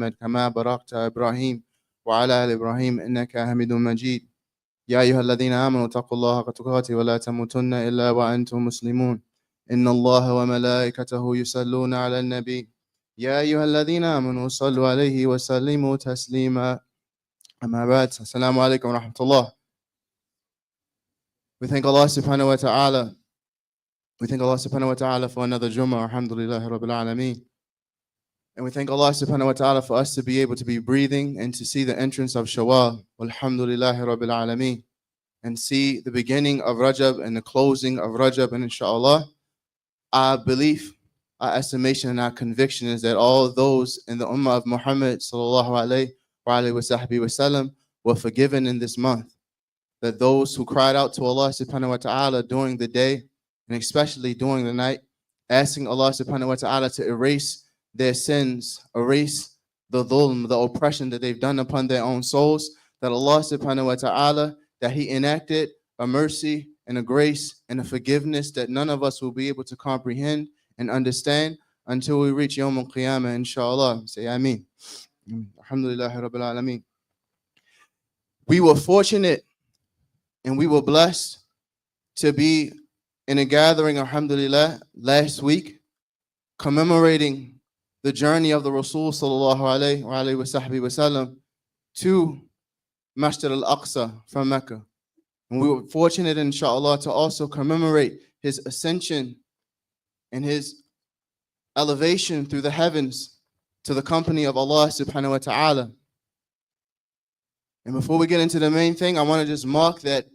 كما باركت إبراهيم وعلى آل إبراهيم إنك حميد مجيد يا أيها الذين آمنوا اتقوا الله حق تقاته ولا تموتن إلا وأنتم مسلمون إن الله وملائكته يصلون على النبي يا أيها الذين آمنوا صلوا عليه وسلموا تسليما أما بعد السلام عليكم ورحمة الله. We thank Allah subhanahu wa ta'ala. We thank Allah subhanahu wa ta'ala for another Jumu'ah, alhamdulillah rabbil alameen. And we thank Allah subhanahu wa ta'ala for us to be able to be breathing and to see the entrance of Shawwal, alhamdulillah rabbil alameen, and see the beginning of Rajab and the closing of Rajab. And inshallah, our belief, our estimation, and our conviction is that all those in the ummah of Muhammad sallallahu alayhi wa sallam were forgiven in this month. That those who cried out to Allah subhanahu wa ta'ala during the day and especially during the night, asking Allah subhanahu wa ta'ala to erase their sins, erase the dhulm, the oppression that they've done upon their own souls, that Allah subhanahu wa ta'ala, that He enacted a mercy and a grace and a forgiveness that none of us will be able to comprehend and understand until we reach Yawm al-Qiyamah, inshallah. Say Ameen. Alhamdulillah Rabbil Alameen. We were fortunate and we were blessed to be in a gathering, alhamdulillah, last week, commemorating the journey of the Rasul sallallahu alayhi wa sallam to Masjid al-Aqsa from Mecca. And we were fortunate, inshallah, to also commemorate his ascension and his elevation through the heavens to the company of Allah subhanahu wa ta'ala. And before we get into the main thing, I want to just mark that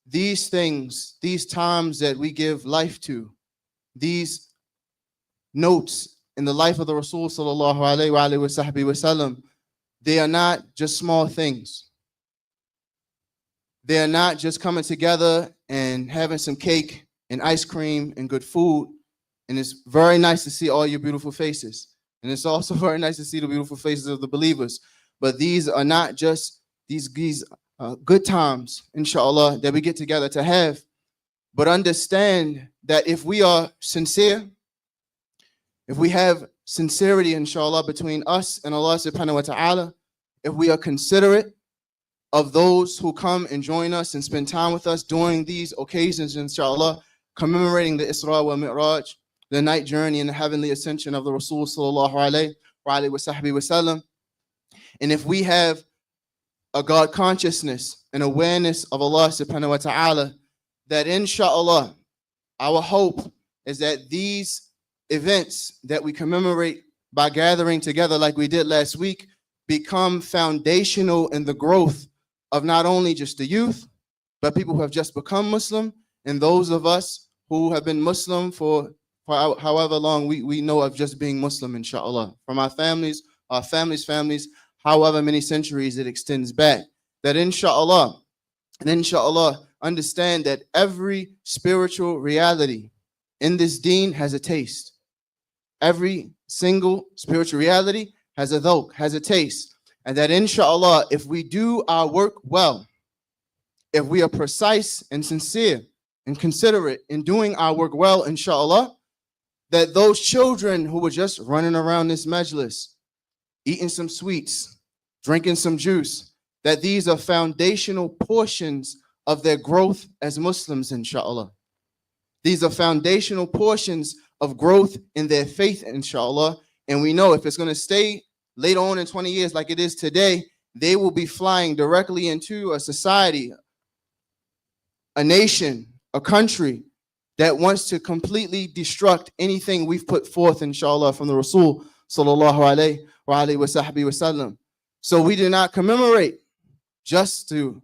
these things, these times that we give life to, these notes in the life of the Rasul sallallahu alayhi wa sallam, they are not just small things. They are not just coming together and having some cake and ice cream and good food. And it's very nice to see all your beautiful faces. And it's also very nice to see the beautiful faces of the believers. But these are not just these good times, inshallah, that we get together to have. But understand that if we are sincere, if we have sincerity, inshallah, between us and Allah subhanahu wa ta'ala, if we are considerate of those who come and join us and spend time with us during these occasions, inshallah, commemorating the Isra wa Mi'raj, the night journey and the heavenly ascension of the Rasul sallallahu alayhi wa sallam. And if we have a God consciousness and awareness of Allah subhanahu wa ta'ala, that inshallah, our hope is that these events that we commemorate by gathering together like we did last week become foundational in the growth of not only just the youth, but people who have just become Muslim and those of us who have been Muslim for however long we know of just being Muslim, inshallah. From our families, however many centuries it extends back. That inshallah, understand that every spiritual reality in this deen has a taste. Every single spiritual reality has a dhawq, has a taste. And that inshallah, if we do our work well, if we are precise and sincere and considerate in doing our work well, inshallah, that those children who were just running around this majlis, eating some sweets, drinking some juice, that these are foundational portions of their growth as Muslims, inshallah. These are foundational portions of growth in their faith, inshallah. And we know if it's going to stay later on in 20 years like it is today, they will be flying directly into a society, a nation, a country that wants to completely destruct anything we've put forth, inshallah, from the Rasul sallallahu alayhi wa sallam. So we do not commemorate just to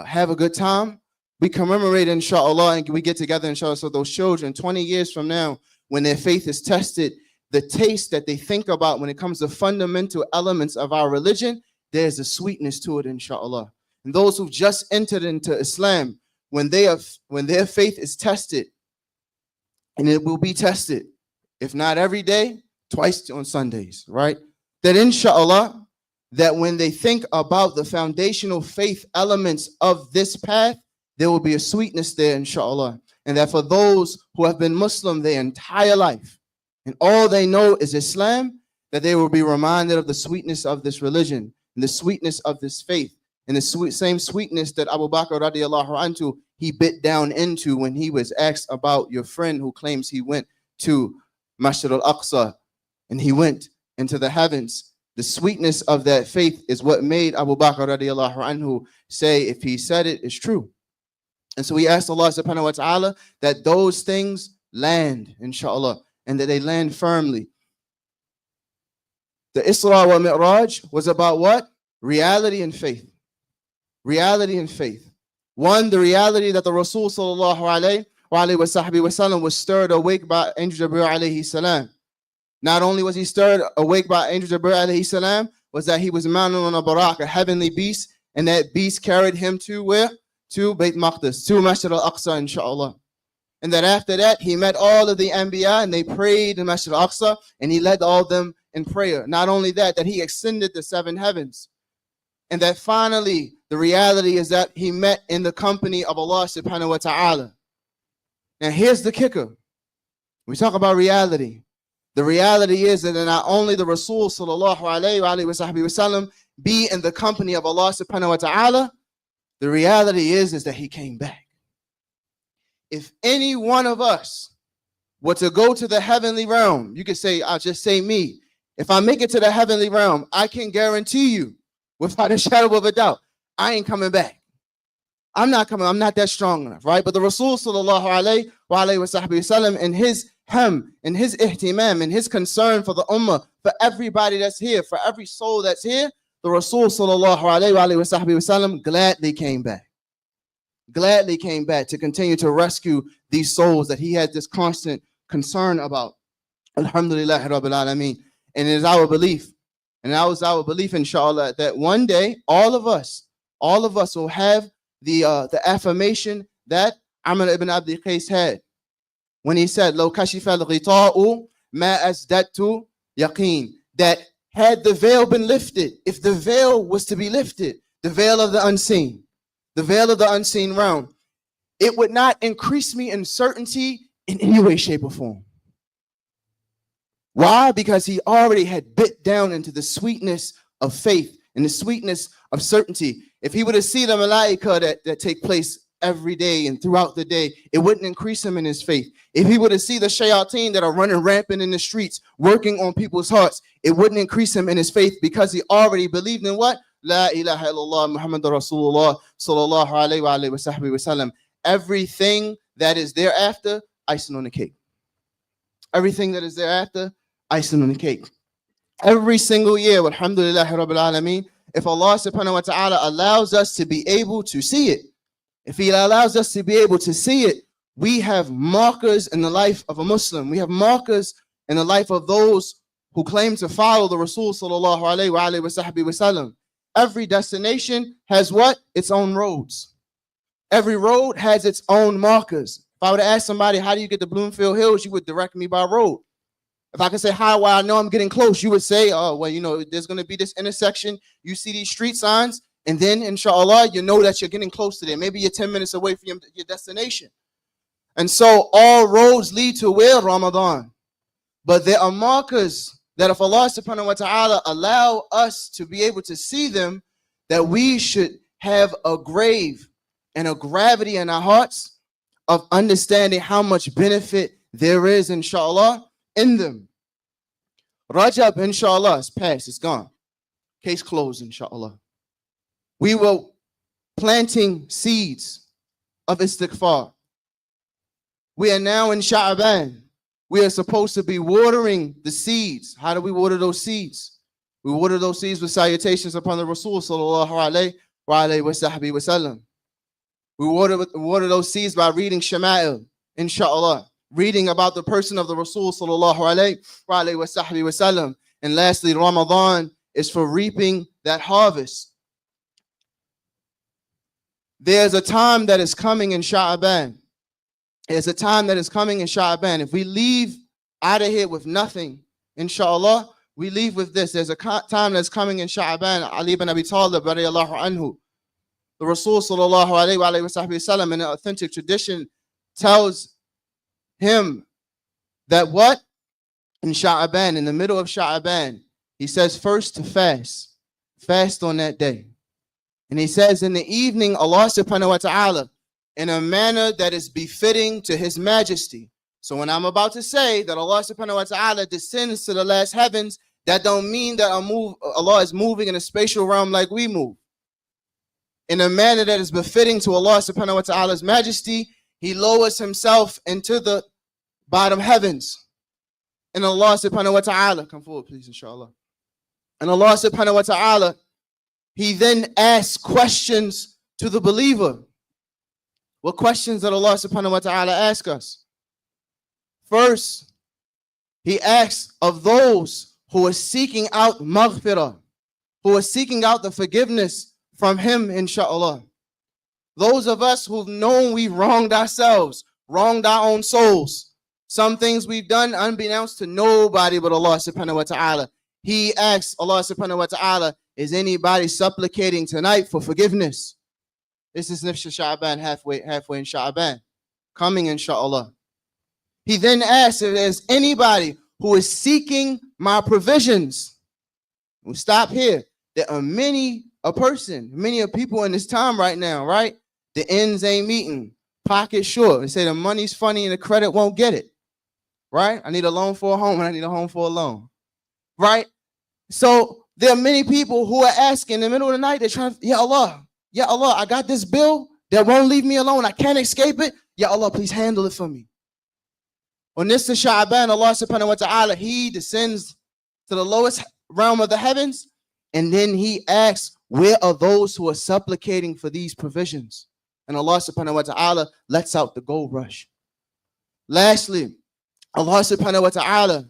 have a good time. We commemorate, inshallah, and we get together, inshallah, so those children 20 years from now, when their faith is tested, the taste that they think about when it comes to fundamental elements of our religion, there's a sweetness to it, inshallah. And those who've just entered into Islam, when their faith is tested, and it will be tested, if not every day, twice on Sundays, right? That inshallah, that when they think about the foundational faith elements of this path, there will be a sweetness there, inshallah. And that for those who have been Muslim their entire life, and all they know is Islam, that they will be reminded of the sweetness of this religion and the sweetness of this faith and the same sweetness that Abu Bakr radiallahu anhu, he bit down into when he was asked about your friend who claims he went to Masjid al-Aqsa and he went into the heavens. The sweetness of that faith is what made Abu Bakr radiallahu anhu say, if he said it, it's true. And so we asked Allah subhanahu wa ta'ala that those things land, inshallah, and that they land firmly. The Isra wa Mi'raj was about what? Reality and faith. Reality and faith. One, the reality that the Rasul sallallahu alayhi wa sallam was stirred awake by Angel Jibreel alayhi salam. Not only was he stirred awake by Angel Jibreel alayhi salam, was that he was mounted on a barak, a heavenly beast, and that beast carried him to where? To Bayt Maqdis, to Masjid al-Aqsa, inshallah. And that after that, he met all of the Anbiya and they prayed in Masjid al-Aqsa and he led all of them in prayer. Not only that, that he ascended the seven heavens. And that finally, the reality is that he met in the company of Allah subhanahu wa ta'ala. Now here's the kicker. We talk about reality. The reality is that not only the Rasul sallallahu alayhi wa sallam be in the company of Allah subhanahu wa ta'ala, the reality is that he came back. If any one of us were to go to the heavenly realm, you could say, I'll just say me. If I make it to the heavenly realm, I can guarantee you, without a shadow of a doubt, I ain't coming back. I'm not coming. I'm not that strong enough, right? But the Rasul sallallahu alayhi wa sallam, in his in his ihtimam, in his concern for the ummah, for everybody that's here, for every soul that's here, the Rasul sallallahu alayhi wa sallam gladly came back. Gladly came back to continue to rescue these souls that he had this constant concern about. Alhamdulillah Rabbil Alameen. And it is our belief, and that was our belief, inshallah, that one day all of us will have the affirmation that Amr ibn Abd Qais had when he said, "Lo kashifa al-ghita'u ma azdadtu yaqeen," that had the veil been lifted, if the veil was to be lifted, the veil of the unseen, the veil of the unseen realm, it would not increase me in certainty in any way, shape, or form. Why? Because he already had bit down into the sweetness of faith and the sweetness of certainty. If he were to see the malaika that take place every day and throughout the day, it wouldn't increase him in his faith. If he were to see the shayateen that are running rampant in the streets, working on people's hearts, it wouldn't increase him in his faith because he already believed in what? La ilaha illallah Muhammadur Rasulullah sallallahu alayhi wa sallam. Everything that is thereafter, icing on the cake. Everything that is thereafter, icing on the cake. Every single year, alhamdulillah Rabbil Alameen, if Allah subhanahu wa ta'ala allows us to be able to see it, if he allows us to be able to see it, we have markers in the life of a Muslim. We have markers in the life of those who claim to follow the Rasul sallallahu alayhi wa sallam. Every destination has what? Its own roads. Every road has its own markers. If I were to ask somebody, how do you get to Bloomfield Hills? You would direct me by road. If I could say, how will I know I'm getting close? You would say, oh, well, you know, there's going to be this intersection. You see these street signs, and then, inshallah, you know that you're getting close to there. Maybe you're 10 minutes away from your destination. And so all roads lead to where? Ramadan. But there are markers that if Allah subhanahu wa ta'ala allow us to be able to see them, that we should have a grave and a gravity in our hearts of understanding how much benefit there is, inshallah, in them. Rajab, inshallah, is past, it's gone. Case closed, inshallah. We were planting seeds of istighfar. We are now in Sha'ban. We are supposed to be watering the seeds. How do we water those seeds? We water those seeds with salutations upon the Rasul sallallahu alayhi wa sallam. We water those seeds by reading Shama'il, inshallah. Reading about the person of the Rasul sallallahu alayhi wa sallam. And lastly, Ramadan is for reaping that harvest. There's a time that is coming in Sha'ban. There's a time that is coming in Sha'ban. If we leave out of here with nothing, inshallah, we leave with this. There's a time that's coming in Sha'ban. Ali ibn Abi Talib, radiyallahu anhu, the Rasul sallallahu alayhi wa sallam, in an authentic tradition, tells him that what? in Sha'aban, in the middle of Sha'aban, he says first to fast. Fast on that day. And he says in the evening, Allah subhanahu wa ta'ala, in a manner that is befitting to his majesty. So when I'm about to say that Allah subhanahu wa ta'ala descends to the last heavens, that don't mean that Allah is moving in a spatial realm like we move. In a manner that is befitting to Allah subhanahu wa ta'ala's majesty, he lowers himself into the bottom heavens. And Allah subhanahu wa ta'ala, come forward please, inshallah. And Allah subhanahu wa ta'ala, he then asks questions to the believer. What questions did Allah subhanahu wa ta'ala ask us? First, he asks of those who are seeking out maghfirah, who are seeking out the forgiveness from him, inshallah. Those of us who've known we've wronged ourselves, wronged our own souls. Some things we've done unbeknownst to nobody but Allah subhanahu wa ta'ala. He asks Allah subhanahu wa ta'ala, is anybody supplicating tonight for forgiveness? This is Nifsh Sha'aban, halfway in Sha'aban, coming inshallah. He then asks if there's anybody who is seeking my provisions. We'll stop here. There are many people in this time right now, right? The ends ain't meeting, pocket short. They say the money's funny and the credit won't get it, right? I need a loan for a home and I need a home for a loan, right? So there are many people who are asking in the middle of the night, they're trying, Ya Allah, I got this bill that won't leave me alone. I can't escape it. Ya Allah, please handle it for me. On this Sha'aban, Allah subhanahu wa ta'ala, he descends to the lowest realm of the heavens, and then he asks, where are those who are supplicating for these provisions? And Allah subhanahu wa ta'ala lets out the gold rush. Lastly, Allah subhanahu wa ta'ala,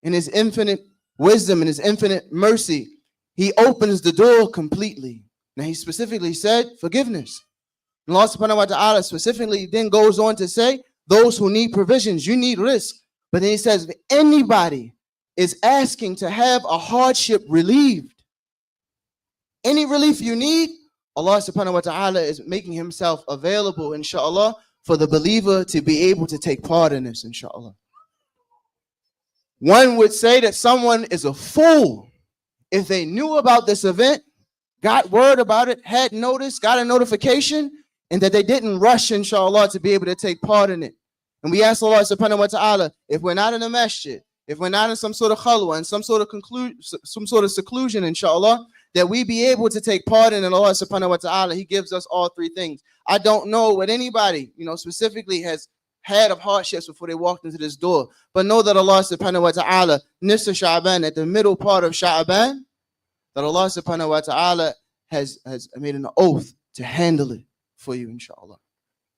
in his infinite wisdom and his infinite mercy, he opens the door completely. Now he specifically said forgiveness. And Allah subhanahu wa ta'ala specifically then goes on to say, those who need provisions, you need risk. But then he says, if anybody is asking to have a hardship relieved, any relief you need, Allah subhanahu wa ta'ala is making himself available, inshallah, for the believer to be able to take part in this, inshallah. One would say that someone is a fool if they knew about this event, got word about it, had notice, got a notification, and that they didn't rush, inshallah, to be able to take part in it. And we ask Allah subhanahu wa ta'ala, if we're not in a masjid, if we're not in some sort of khalwa, and some sort of seclusion, inshallah, that we be able to take part in it. Allah subhanahu wa ta'ala, he gives us all three things. I don't know what anybody, specifically has had of hardships before they walked into this door, but know that Allah subhanahu wa ta'ala, Nisr Sha'aban, at the middle part of Sha'aban, that Allah subhanahu wa ta'ala has made an oath to handle it for you, inshallah.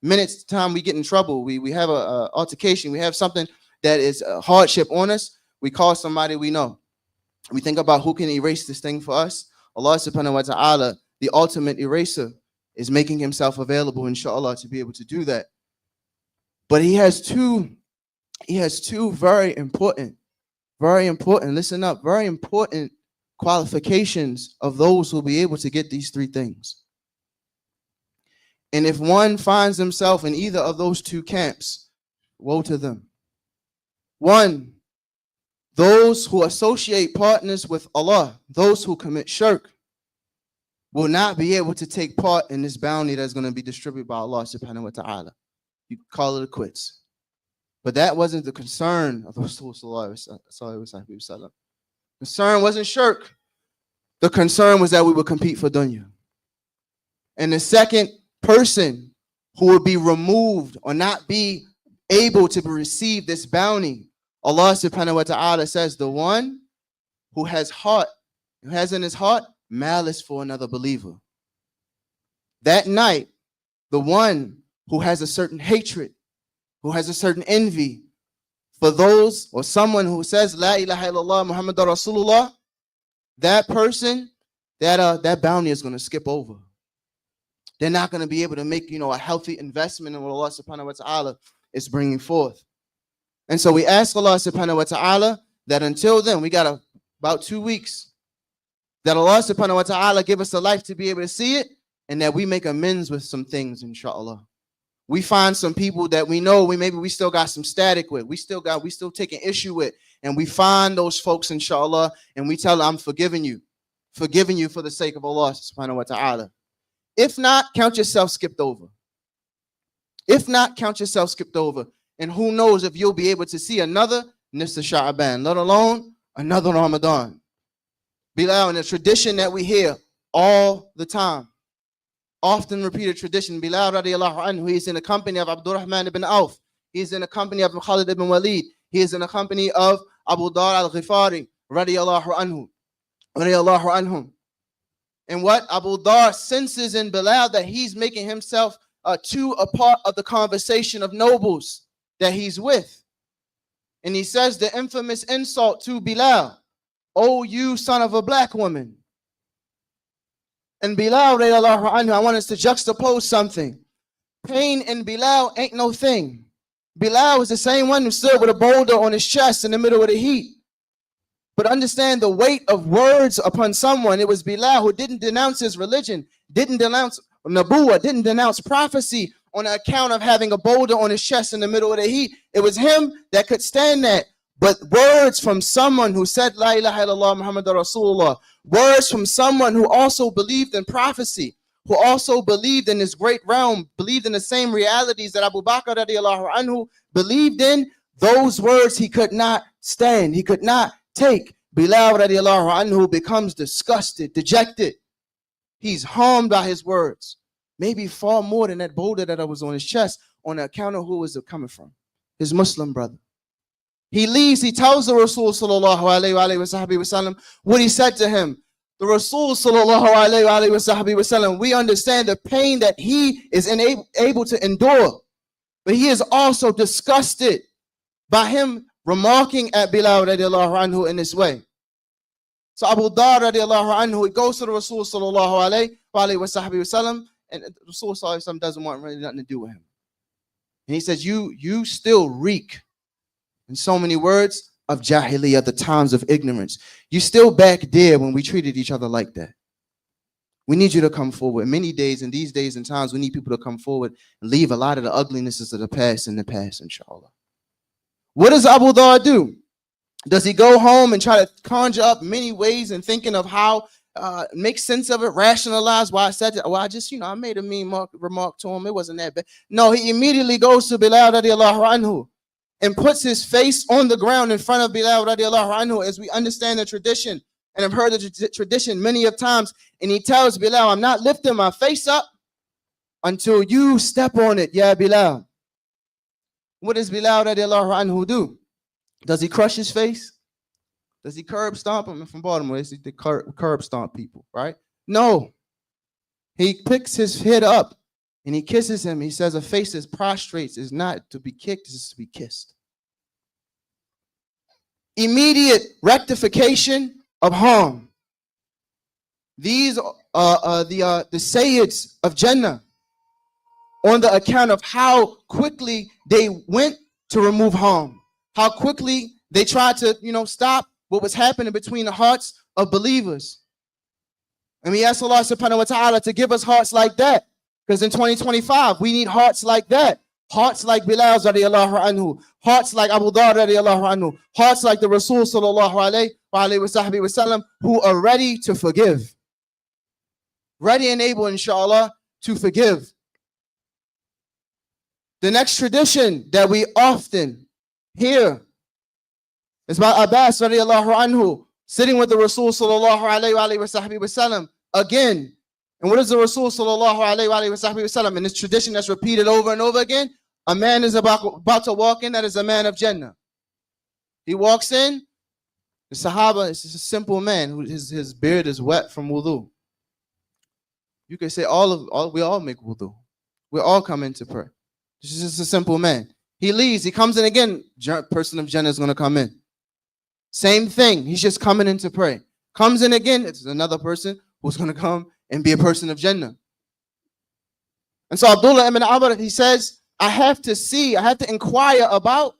Minutes time we get in trouble, we have a altercation, we have something that is a hardship on us, we call somebody we know. We think about who can erase this thing for us. Allah subhanahu wa ta'ala, the ultimate eraser, is making himself available, inshallah, to be able to do that. But he has two very important, listen up, very important qualifications of those who will be able to get these three things. And if one finds himself in either of those two camps, woe to them. One, those who associate partners with Allah, those who commit shirk, will not be able to take part in this bounty that's going to be distributed by Allah subhanahu wa ta'ala. You call it a quits. But that wasn't the concern of Rasul sallallahu alaihi wasallam. Concern wasn't shirk. The concern was that we would compete for dunya. And the second person who would be removed or not be able to receive this bounty, Allah subhanahu wa ta'ala says, the one who has in his heart malice for another believer. That night, the one who has a certain hatred, who has a certain envy for those or someone who says La ilaha illallah Muhammadur Rasulullah, that person, that bounty is going to skip over. They're not going to be able to make, a healthy investment in what Allah subhanahu wa ta'ala is bringing forth. And so we ask Allah subhanahu wa ta'ala that until then, we got about 2 weeks, that Allah subhanahu wa ta'ala give us a life to be able to see it, and that we make amends with some things, inshallah. We find some people that we know we still got some static with, we still taking issue with, and we find those folks, inshallah, and we tell them, I'm forgiving you for the sake of Allah subhanahu wa ta'ala. If not, count yourself skipped over. If not, count yourself skipped over. And who knows if you'll be able to see another Nisf Sha'ban, let alone another Ramadan. Bilal, in a tradition that we hear all the time, often repeated tradition, Bilal radiallahu anhu, he's in the company of Abdurrahman ibn Auf. He's in the company of Khalid ibn Walid. He is in the company of Abu Dar al-Ghifari radiallahu anhu. Radiallahu anhum. And what Abu Dar senses in Bilal that he's making himself too a part of the conversation of nobles that he's with. And he says the infamous insult to Bilal, "Oh, you son of a black woman." And Bilal, radiallahu anhu, I want us to juxtapose something. Pain in Bilal ain't no thing. Bilal was the same one who stood with a boulder on his chest in the middle of the heat. But understand the weight of words upon someone. It was Bilal who didn't denounce his religion, didn't denounce Nabuwah, didn't denounce prophecy on account of having a boulder on his chest in the middle of the heat. It was him that could stand that. But words from someone who said, La ilaha illallah Muhammadur Rasulullah, words from someone who also believed in prophecy, who also believed in this great realm, believed in the same realities that Abu Bakr radiallahu anhu believed in, those words he could not stand, he could not take. Bilal radiallahu anhu becomes disgusted, dejected. He's harmed by his words, maybe far more than that boulder that was on his chest, on account of who was it coming from? His Muslim brother. He leaves, he tells the Rasul sallallahu alayhi wa sallam what he said to him. The Rasul sallallahu alayhi wa sallam, we understand the pain that he is able to endure, but he is also disgusted by him remarking at Bilal radiallahu anhu in this way. So Abu Dar radiallahu anhu, he goes to the Rasul sallallahu alayhi wa sallam, and the Rasul sallallahu alayhi wa sallam doesn't want really nothing to do with him. And he says, you still reek, in so many words, of Jahiliyyah, the times of ignorance. You still back there when we treated each other like that. We need you to come forward. Many days, in these days and times, we need people to come forward and leave a lot of the uglinesses of the past in the past, inshallah. What does Abu Dhar do? Does he go home and try to conjure up many ways and thinking of how make sense of it, rationalize why I said it? Well, I made a mean remark to him. It wasn't that bad. No, he immediately goes to Bilal radiallahu anhu and puts his face on the ground in front of Bilal radiallahu anhu, as we understand the tradition, and I've heard the tradition many of times, and he tells Bilal, I'm not lifting my face up until you step on it, ya Bilal. What does Bilal radiallahu anhu do? Does he crush his face? Does he curb stomp him? From Baltimore, they curb stomp people, right? No. He picks his head up and he kisses him. He says a face that prostrates is not to be kicked, it's to be kissed. Immediate rectification of harm. These are the Sayyids of Jannah, on the account of how quickly they went to remove harm, how quickly they tried to, stop what was happening between the hearts of believers. And we ask Allah subhanahu wa ta'ala to give us hearts like that, because in 2025, we need hearts like that. Hearts like Bilal radiallahu anhu, hearts like Abu Dhar radiallahu anhu, hearts like the Rasul sallallahu alayhi wa sallam, who are ready to forgive. Ready and able, inshallah, to forgive. The next tradition that we often hear is about Abbas radiallahu anhu sitting with the Rasul sallallahu alayhi wa sallam again. And what is the Rasul sallallahu alayhi wa sallam? In this tradition that's repeated over and over again, a man is about to walk in that is a man of Jannah. He walks in, the Sahaba is a simple man who his beard is wet from wudu. You can say we all make wudu. We all come in to pray. This is just a simple man. He leaves, he comes in again, person of Jannah is going to come in. Same thing, he's just coming in to pray. Comes in again, it's another person who's going to come and be a person of Jannah. And so Abdullah ibn Amr, he says, I have to inquire about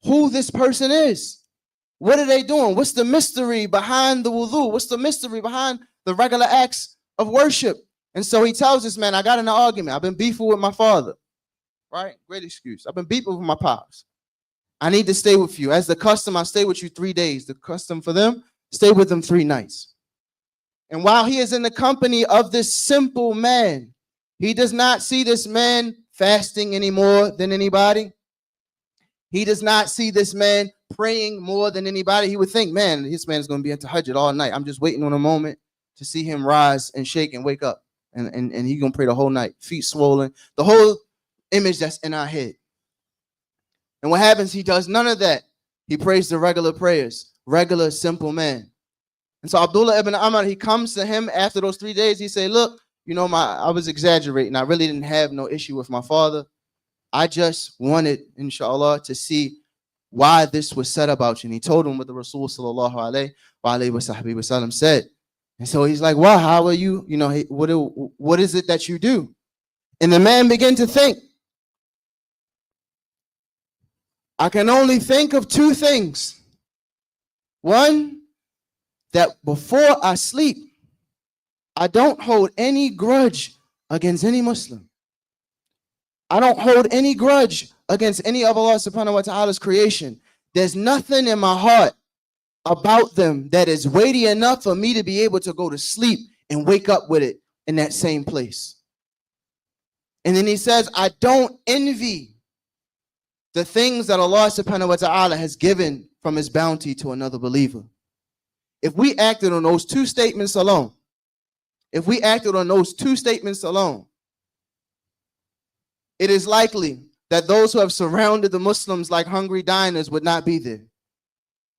who this person is. What are they doing? What's the mystery behind the wudu? What's the mystery behind the regular acts of worship? And so he tells this man, I got in an argument. I've been beefing with my father. Right? Great excuse. I've been beefing with my pops. I need to stay with you. As the custom, I'll stay with you 3 days. The custom for them, stay with them 3 nights. And while he is in the company of this simple man, he does not see this man fasting any more than anybody. He does not see this man praying more than anybody. He would think, man, this man is going to be at tahajjud all night. I'm just waiting on a moment to see him rise and shake and wake up. And he's going to pray the whole night, feet swollen, the whole image that's in our head. And what happens? He does none of that. He prays the regular prayers, regular, simple man. And so Abdullah ibn Amr, he comes to him after those 3 days. He say, look, you know, I was exaggerating. I really didn't have no issue with my father. I just wanted, inshallah, to see why this was said about you. And he told him what the Rasul sallallahu alayhi wa sallam said. And so he's like, well, how are you? You know, what is it that you do? And the man began to think. I can only think of 2 things. One, that before I sleep, I don't hold any grudge against any Muslim. I don't hold any grudge against any of Allah subhanahu wa ta'ala's creation. There's nothing in my heart about them that is weighty enough for me to be able to go to sleep and wake up with it in that same place. And then he says, I don't envy the things that Allah subhanahu wa ta'ala has given from his bounty to another believer. If we acted on those 2 statements alone, it is likely that those who have surrounded the Muslims like hungry diners would not be there.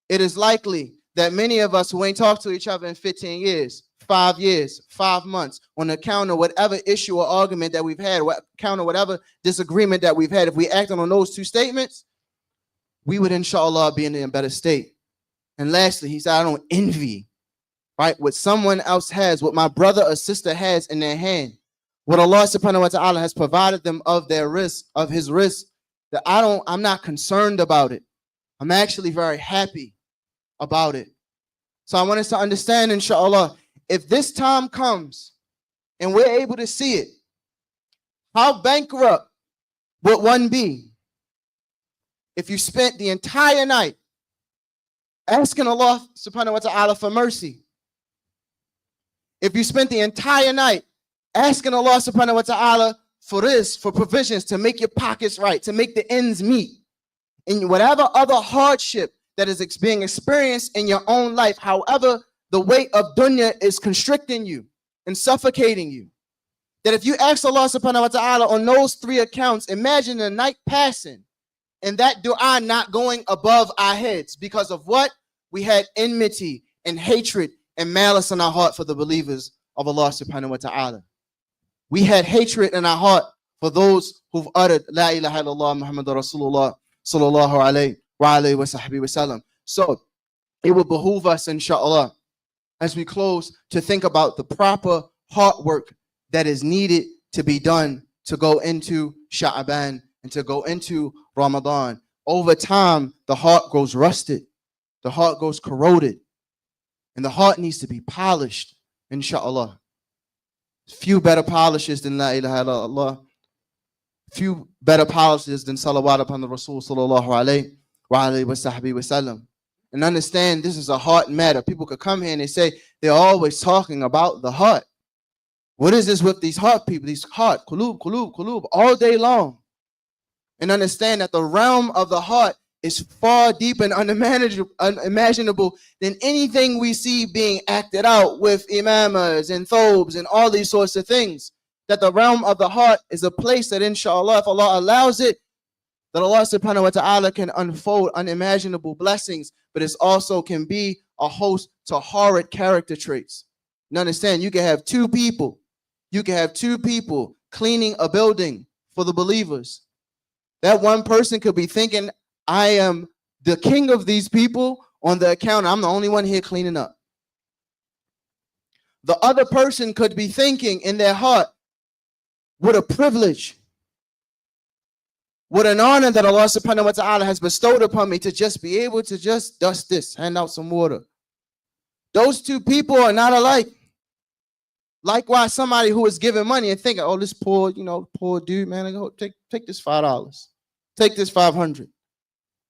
It is likely that many of us who ain't talked to each other in 15 years, 5 years, 5 months, on account of whatever issue or argument that we've had, account of whatever disagreement that we've had, if we acted on those 2 statements, we would inshallah be in a better state. And lastly, he said, I don't envy, right, what someone else has, what my brother or sister has in their hand, what Allah subhanahu wa ta'ala has provided them of their risk, of his risk, that I'm not concerned about it. I'm actually very happy about it. So I want us to understand, inshallah, if this time comes and we're able to see it, how bankrupt would one be if you spent the entire night asking Allah subhanahu wa ta'ala for mercy? If you spent the entire night asking Allah subhanahu wa ta'ala for this, for provisions, to make your pockets right, to make the ends meet, in whatever other hardship that is being experienced in your own life, however the weight of dunya is constricting you and suffocating you, that if you ask Allah subhanahu wa ta'ala on those 3 accounts, imagine the night passing and that dua not going above our heads because of what? We had enmity and hatred and malice in our heart for the believers of Allah subhanahu wa ta'ala. We had hatred in our heart for those who've uttered La ilaha illallah Muhammadur Rasulullah sallallahu alayhi wa alayhi wa sahbihi wa sallam. So it will behoove us, inshallah, as we close, to think about the proper heart work that is needed to be done to go into Sha'ban and to go into Ramadan. Over time, the heart grows rusted, the heart goes corroded, and the heart needs to be polished, inshallah. Few better polishes than La ilaha illallah. Few better polishes than salawat upon the Rasul sallallahu alayhi wa sahbihi wa sallam. And understand, this is a heart matter. People could come here and they say they're always talking about the heart. What is this with these heart people? These heart, qulub, all day long. And understand that the realm of the heart is far deeper and unimaginable than anything we see being acted out with imamas and thobes and all these sorts of things. That the realm of the heart is a place that, inshallah, if Allah allows it, that Allah subhanahu wa ta'ala can unfold unimaginable blessings, but it also can be a host to horrid character traits. You understand? You can have 2 people. You can have 2 people cleaning a building for the believers. That one person could be thinking, I am the king of these people on the account. I'm the only one here cleaning up. The other person could be thinking in their heart, what a privilege, what an honor that Allah subhanahu wa ta'ala has bestowed upon me to just be able to just dust this, hand out some water. Those 2 people are not alike. Likewise, somebody who is giving money and thinking, oh, this poor dude, man, take this $5. Take this 500.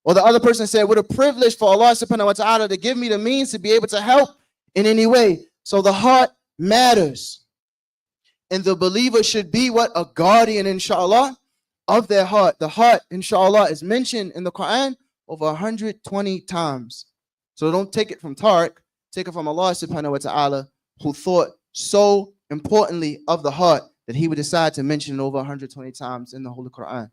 Or the other person said, what a privilege for Allah subhanahu wa ta'ala to give me the means to be able to help in any way. So the heart matters. And the believer should be what? A guardian, inshallah, of their heart. The heart, inshallah, is mentioned in the Quran over 120 times. So don't take it from Tariq, take it from Allah subhanahu wa ta'ala, who thought so importantly of the heart that he would decide to mention it over 120 times in the Holy Quran.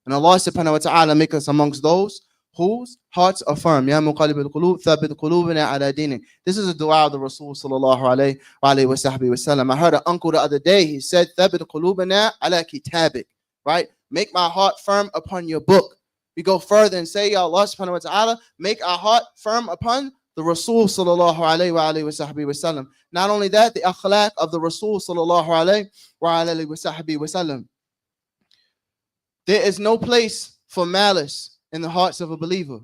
And Allah subhanahu wa ta'ala make us amongst those whose hearts are firm. Ya muqallib al-qulub, thabbit qulubana ala dinik. This is a dua of the Rasul sallallahu alayhi wa sallam. I heard an uncle the other day, he said, thabbit qulubana ala kitabik, right? Make my heart firm upon your book. We go further and say, Ya Allah subhanahu wa ta'ala, make our heart firm upon the Rasul sallallahu alayhi wa sallam. Not only that, the akhlaq of the Rasul sallallahu alayhi wa sallam. There is no place for malice in the hearts of a believer.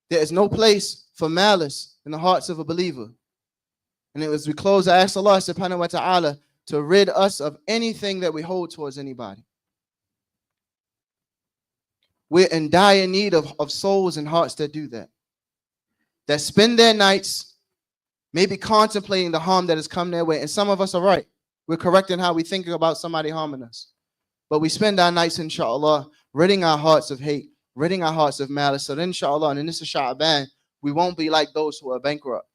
There is no place for malice in the hearts of a believer. And as we close, I ask Allah subhanahu wa ta'ala to rid us of anything that we hold towards anybody. We're in dire need of souls and hearts that do that. That spend their nights maybe contemplating the harm that has come their way. And some of us are right. We're correct in how we think about somebody harming us. But we spend our nights, inshallah, ridding our hearts of hate, ridding our hearts of malice. So then, inshallah, and in this is Sha'ban, we won't be like those who are bankrupt.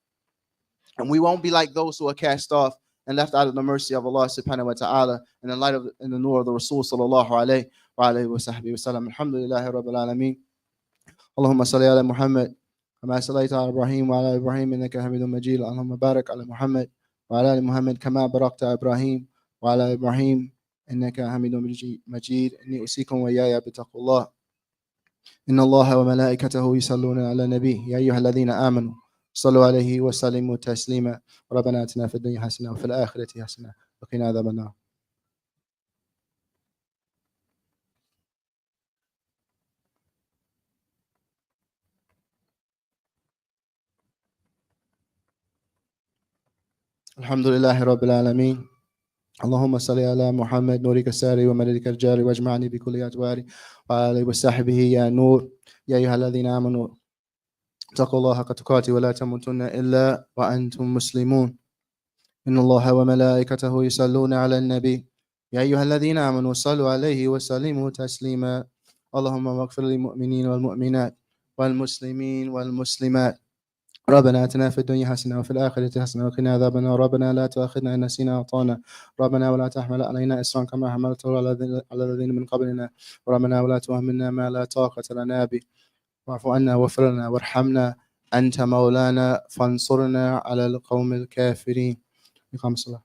And we won't be like those who are cast off and left out of the mercy of Allah subhanahu wa ta'ala in the light of in the nur of the Rasul sallallahu alayhi wa sallam. Alhamdulillahi rabbil alameen. Allahumma salli ala Muhammad. كما صليت على إبراهيم وعلى إبراهيم إنك حميد مجيد. اللهم بارك على محمد وعلى آل محمد كما باركت على إبراهيم وعلى إبراهيم إنك حميد مجيد. إني أوصيكم وإياي بتقوى الله. إن الله وملائكته يصلون على النبي يا أيها الذين آمنوا صلوا عليه وسلموا تسليما. ربنا آتنا في الدنيا حسنة وفي الآخرة حسنة وقنا عذاب النار. الحمد لله رب العالمين. اللهم صل على محمد نورك الساري ومددك الجاري واجمعني بكل أجواري وعلى آله وصحبه يا نور. يا أيها الذين آمنوا اتقوا الله حق تقاته ولا تموتن إلا وأنتم مسلمون. إن الله وملائكته يصلون على النبي يا أيها الذين آمنوا صلوا عليه وسلموا تسليما. اللهم اغفر للمؤمنين والمؤمنات والمسلمين والمسلمات. ربنا آتنا في الدنيا حسنة وفي الآخرة حسنة وقنا عذاب النار. ربنا لا تؤاخذنا إن نسينا وأخطأنا. ربنا ولا تحمل علينا إصرا كما حملته على الذين من قبلنا. ربنا ولا تحملنا ما لا طاقة لنا به. واعف عنا واغفر لنا وارحمنا أنت مولانا فانصرنا على القوم الكافرين. إقام الصلاة.